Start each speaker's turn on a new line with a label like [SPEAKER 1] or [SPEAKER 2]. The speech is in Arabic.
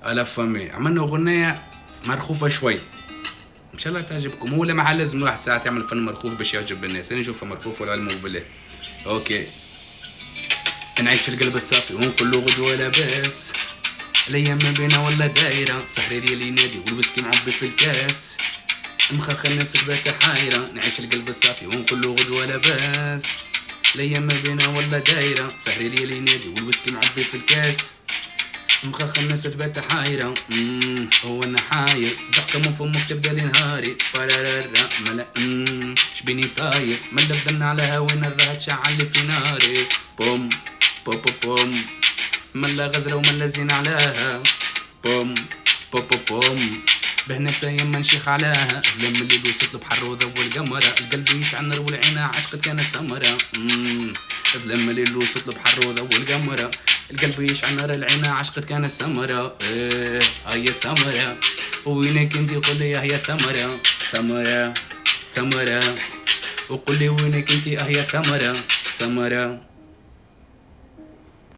[SPEAKER 1] الا فامي عملنا اغنيه مرخوفه شوي، ان شاء الله تعجبكم. هو لما لازم الواحد ساعات يعمل فن مرخوف باش يعجب الناس. انا نشوفه مرخوف والعلم بالله. اوكي. نعيش في القلب الصافي ونقول له غدوه لاباس، الايام ما بينا ولا دايره، سحري لي ينادي والويسكي معبي في الكاس، مخخ الناس تبات حايره. نعيش في القلب الصافي ونقول له غدوه لاباس، الايام ما بينا ولا دايره، سحري لي ينادي والويسكي معبي في الكاس، مخخ الناس تبات حايرة. هو انا حاير ضحكة من فمك تبدا لي نهاري برارارا ملا شبيني طاير ملا بدلنا على هوانا الراها تشعل لي في ناري بوم بوم بوم ملا غزرة وملا زين علاها بوم بوم بوم بهنا سايم ما نشيخ علاها. لم الليل وصلت بحر وضو القمرة، القلب يشعل نار والعينة عشقت كانت سمرة. لم الليل وصلت بحر وضو القمرة، القلب يشعل نار العينة عشقت كانت سمرة. يا سمرة وينك انتي قولي يا سمرة سمرة سمرة، وقولي وينك انتي يا سمرة سمرة.